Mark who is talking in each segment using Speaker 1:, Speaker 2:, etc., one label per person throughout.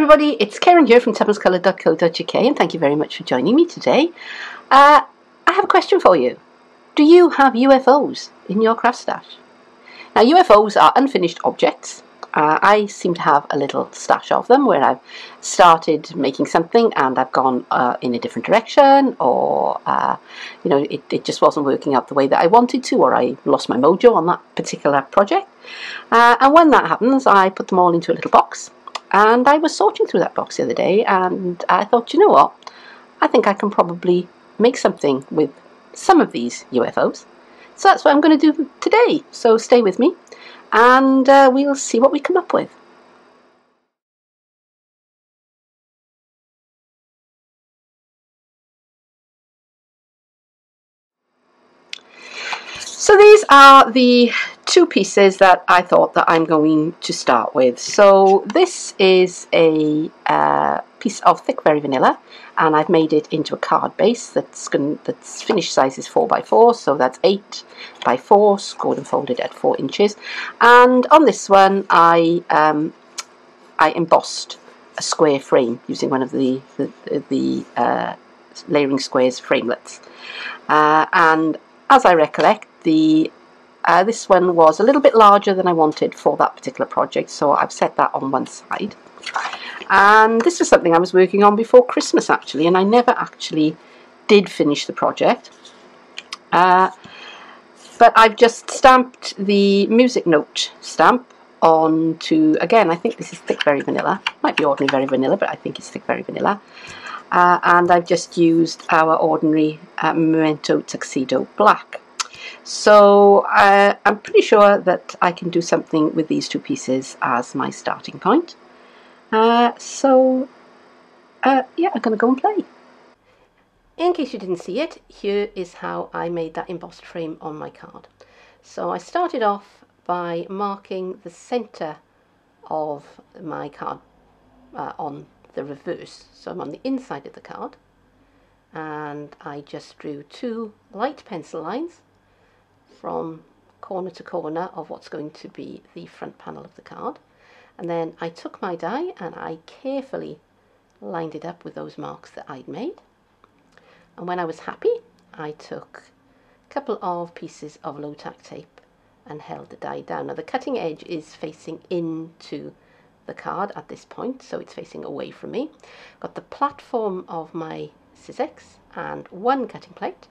Speaker 1: everybody, it's Keren here from tuppencecoloured.co.uk and thank you very much for joining me today. I have a question for you. Do you have UFOs in your craft stash? Now UFOs are unfinished objects. I seem to have a little stash of them where I've started making something and I've gone in a different direction, or you know, it just wasn't working out the way that I wanted to, or I lost my mojo on that particular project. And when that happens, I put them all into a little box. And I was sorting through that box the other day and I thought, you know what, I think I can probably make something with some of these UFOs. So that's what I'm going to do today. So stay with me and we'll see what we come up with. So these are the two pieces that I thought that I'm going to start with. So this is a piece of thick berry vanilla, and I've made it into a card base that's finished size is 4x4, so that's 8x4, scored and folded at 4 inches. And on this one, I embossed a square frame using one of the layering squares framelets, and as I recollect, this one was a little bit larger than I wanted for that particular project, so I've set that on one side. And this was something I was working on before Christmas actually, and I never actually did finish the project. But I've just stamped the music note stamp onto, again, I think this is thick berry vanilla. Might be ordinary berry vanilla, but I think it's thick berry vanilla. And I've just used our ordinary Memento Tuxedo Black. So I'm pretty sure that I can do something with these two pieces as my starting point. Yeah, I'm going to go and play. In case you didn't see it, here is how I made that embossed frame on my card. So I started off by marking the centre of my card on the reverse. So I'm on the inside of the card, and I just drew 2 light pencil lines from corner to corner of what's going to be the front panel of the card, and then I took my die and I carefully lined it up with those marks that I'd made. And when I was happy, I took a couple of pieces of low tack tape and held the die down. Now the cutting edge is facing into the card at this point, so it's facing away from me. Got the platform of my Sizzix and one cutting plate,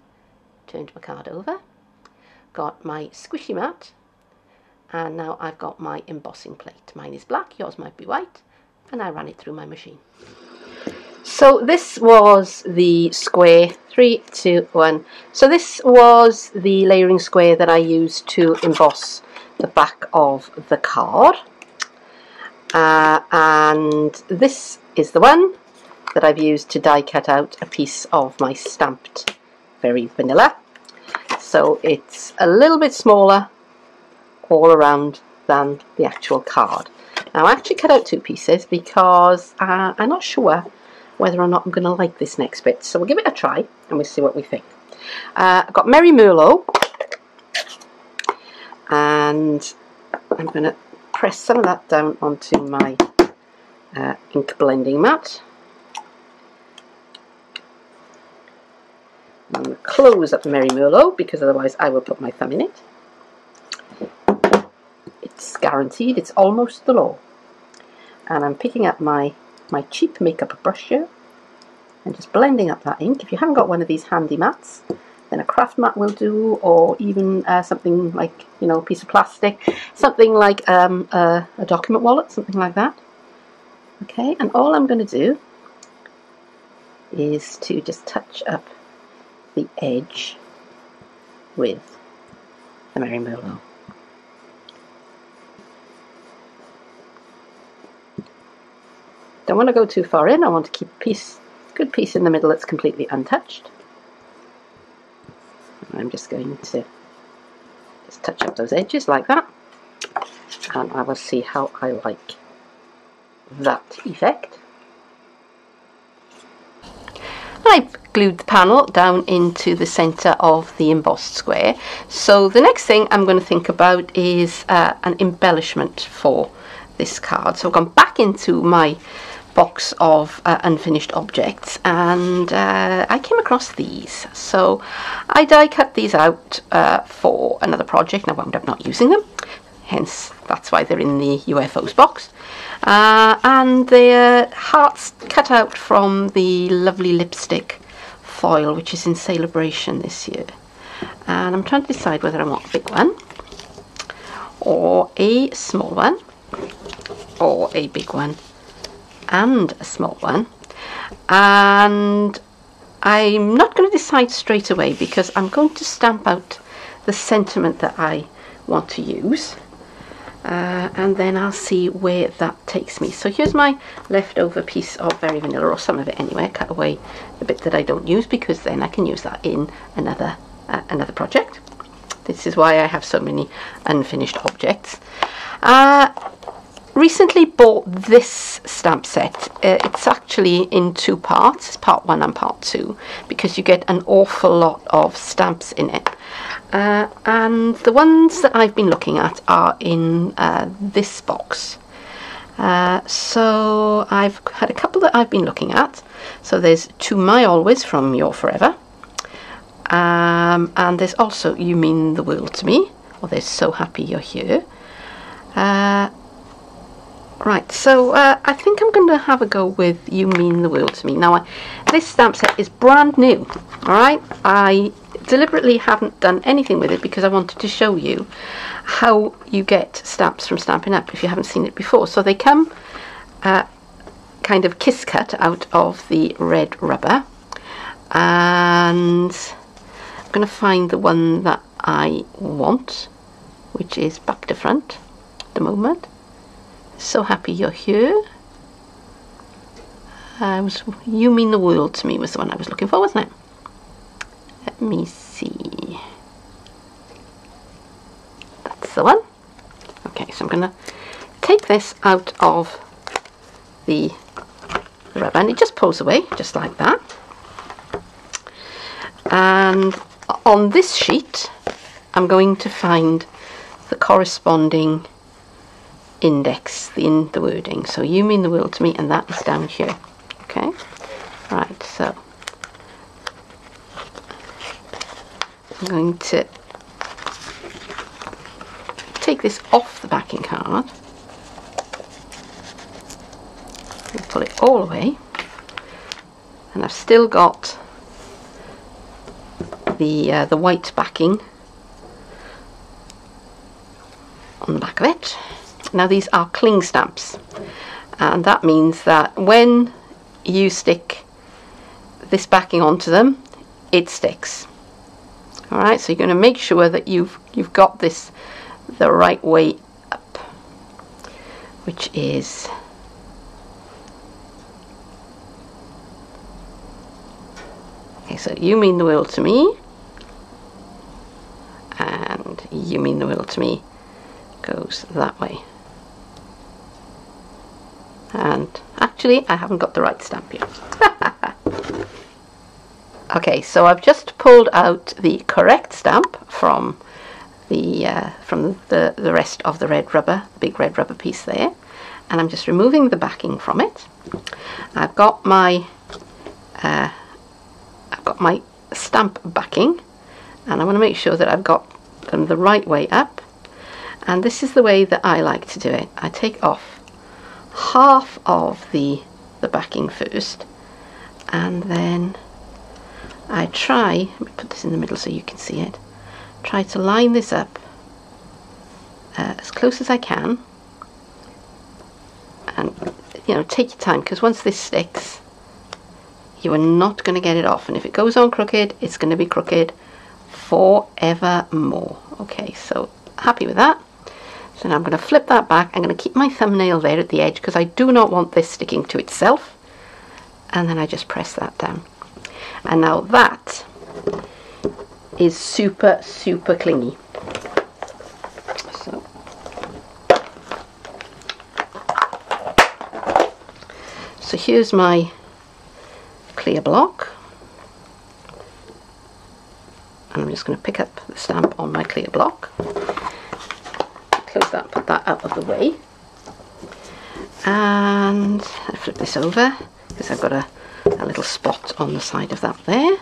Speaker 1: turned my card over, got my squishy mat, and now I've got my embossing plate. Mine is black, yours might be white, and I ran it through my machine. So this was the square, 3, 2, 1. So this was the layering square that I used to emboss the back of the card. And this is the one that I've used to die cut out a piece of my stamped berry vanilla. So it's a little bit smaller all around than the actual card. Now I actually cut out 2 pieces because I'm not sure whether or not I'm going to like this next bit. So we'll give it a try and we'll see what we think. I've got Merry Merlot, and I'm going to press some of that down onto my ink blending mat. I'm going to close up the Merry Merlot because otherwise I will put my thumb in it. It's guaranteed, it's almost the law. And I'm picking up my cheap makeup brush here and just blending up that ink. If you haven't got one of these handy mats, then a craft mat will do, or even something like, you know, a piece of plastic, something like a document wallet, something like that. Okay, and all I'm going to do is to just touch up the edge with the Merry Merlot. Don't want to go too far in. I want to keep a good piece in the middle that's completely untouched. And I'm just going to just touch up those edges like that, and I will see how I like that effect. I've glued the panel down into the centre of the embossed square. So the next thing I'm going to think about is an embellishment for this card. So I've gone back into my box of unfinished objects, and I came across these. So I die cut these out for another project, and I wound up not using them, hence that's why they're in the UFOs box. And they're hearts cut out from the lovely lipstick foil, which is in Celebration this year. And I'm trying to decide whether I want a big one or a small one or a big one and a small one, and I'm not going to decide straight away because I'm going to stamp out the sentiment that I want to use, and then I'll see where that takes me. So here's my leftover piece of Very Vanilla, or some of it anyway. I cut away the bit that I don't use because then I can use that in another project. This is why I have so many unfinished objects. Recently bought this stamp set. It's actually in two parts. It's part 1 and part 2 because you get an awful lot of stamps in it. And the ones that I've been looking at are in this box. So I've had a couple that I've been looking at. So there's To My Always from Your Forever. And there's also You Mean the World to Me, or there's So Happy You're Here. Right, so I think I'm going to have a go with You Mean the World to Me. Now, this stamp set is brand new, alright? I deliberately haven't done anything with it because I wanted to show you how you get stamps from Stampin' Up! If you haven't seen it before. So they come kind of kiss cut out of the red rubber, and I'm going to find the one that I want, which is back to front at the moment. So Happy You're Here. You Mean the World to Me was the one I was looking for, wasn't it? Let me see. That's the one. Okay, so I'm going to take this out of the rubber, and it just pulls away just like that. And on this sheet I'm going to find the corresponding index in the wording. So You Mean the World to Me, and that is down here. Okay, right, so I'm going to take this off the backing card and pull it all away, and I've still got the white backing on the back of it. Now these are cling stamps, and that means that when you stick this backing onto them, it sticks. Alright, so you're going to make sure that you've got this the right way up, which is okay. So You Mean the World to Me, and You Mean the World to Me goes that way. And actually I haven't got the right stamp here. Okay, so I've just pulled out the correct stamp from the rest of the red rubber, the big red rubber piece there, and I'm just removing the backing from it. I've got my stamp backing, and I want to make sure that I've got them the right way up. And this is the way that I like to do it. I take off half of the backing first, and then I try, let me put this in the middle so you can see it, try to line this up as close as I can, and you know, take your time, because once this sticks you are not going to get it off, and if it goes on crooked, it's going to be crooked forevermore. Okay, so happy with that. So now I'm going to flip that back. I'm going to keep my thumbnail there at the edge because I do not want this sticking to itself, and then I just press that down. And now that is super clingy. So here's my clear block, and I'm just going to pick up the stamp on my clear block, close that, put that out of the way, And I flip this over because I've got a little spot on the side of that there.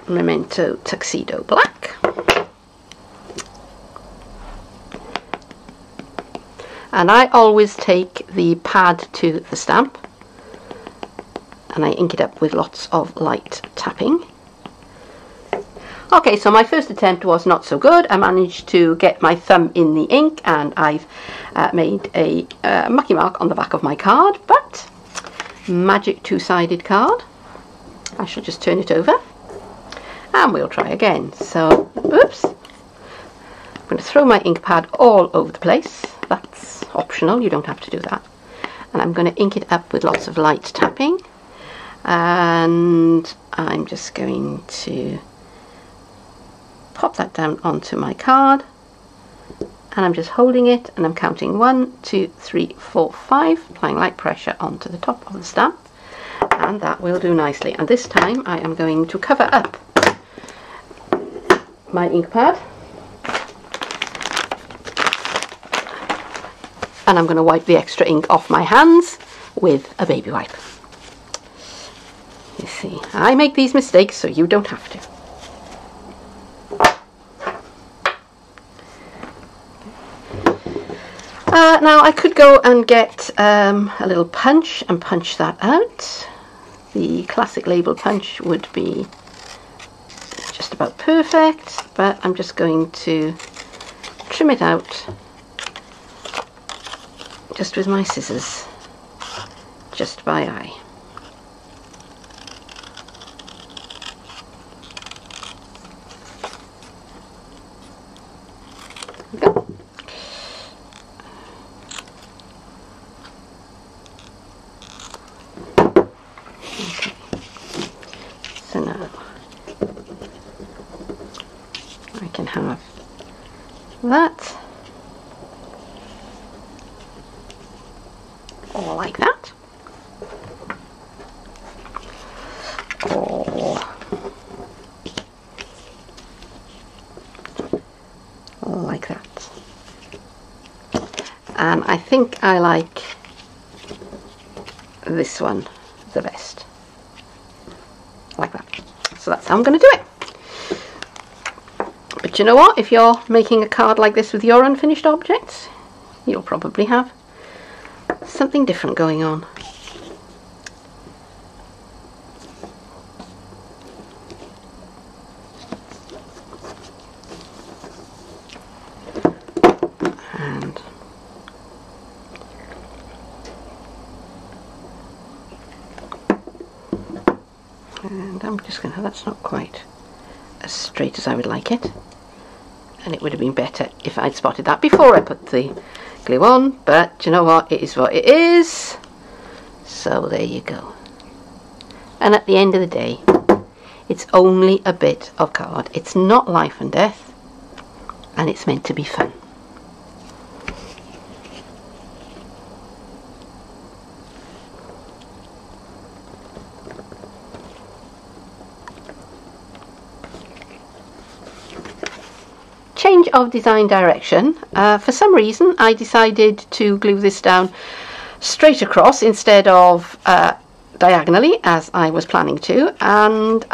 Speaker 1: Memento Tuxedo Black. And I always take the pad to the stamp and I ink it up with lots of light tapping. Okay, so my first attempt was not so good. I managed to get my thumb in the ink and I've made a mucky mark on the back of my card, but magic two-sided card. I shall just turn it over and we'll try again. So, oops, I'm going to throw my ink pad all over the place. That's optional, you don't have to do that. And I'm going to ink it up with lots of light tapping. And I'm just going to pop that down onto my card. And I'm just holding it and I'm counting 1, 2, 3, 4, 5, applying light pressure onto the top of the stamp. And that will do nicely. And this time I am going to cover up my ink pad. And I'm going to wipe the extra ink off my hands with a baby wipe. You see, I make these mistakes so you don't have to. Now I could go and get a little punch and punch that out. The classic label punch would be just about perfect, but I'm just going to trim it out just with my scissors, just by eye. There we go. Okay. So now I can have that. Or like that, or like that. And I think I like this one the best, like that. So that's how I'm going to do it. But you know what, if you're making a card like this with your unfinished objects, you'll probably have something different going on. And I'm just going to, that's not quite as straight as I would like it. And it would have been better if I'd spotted that before I put the glue on, but you know what, it is what it is. So there you go. And at the end of the day, it's only a bit of card. It's not life and death, and it's meant to be fun. Change of design direction. For some reason I decided to glue this down straight across instead of diagonally as I was planning to, and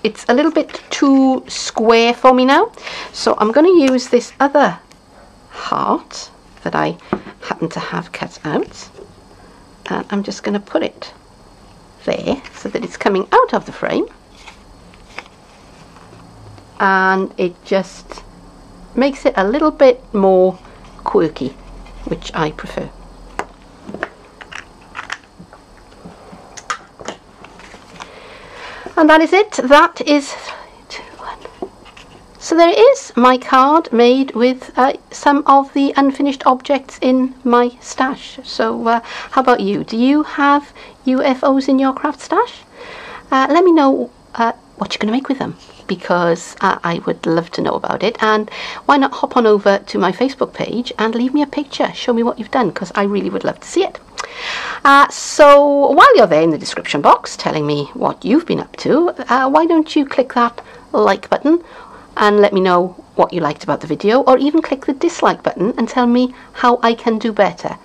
Speaker 1: it's a little bit too square for me now, so I'm going to use this other heart that I happen to have cut out, and I'm just going to put it there so that it's coming out of the frame, and it just makes it a little bit more quirky, which I prefer. And that is it. That is 3, 2, 1. So there it is, my card made with some of the unfinished objects in my stash. So how about you? Do you have UFOs in your craft stash? Let me know what you're going to make with them, because I would love to know about it. And why not hop on over to my Facebook page and leave me a picture, show me what you've done, because I really would love to see it. So while you're there in the description box telling me what you've been up to, why don't you click that like button and let me know what you liked about the video, or even click the dislike button and tell me how I can do better,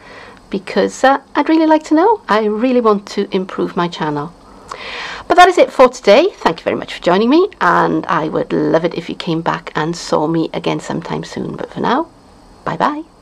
Speaker 1: because I'd really like to know. I really want to improve my channel. But that is it for today. Thank you very much for joining me, and I would love it if you came back and saw me again sometime soon. But for now, bye bye.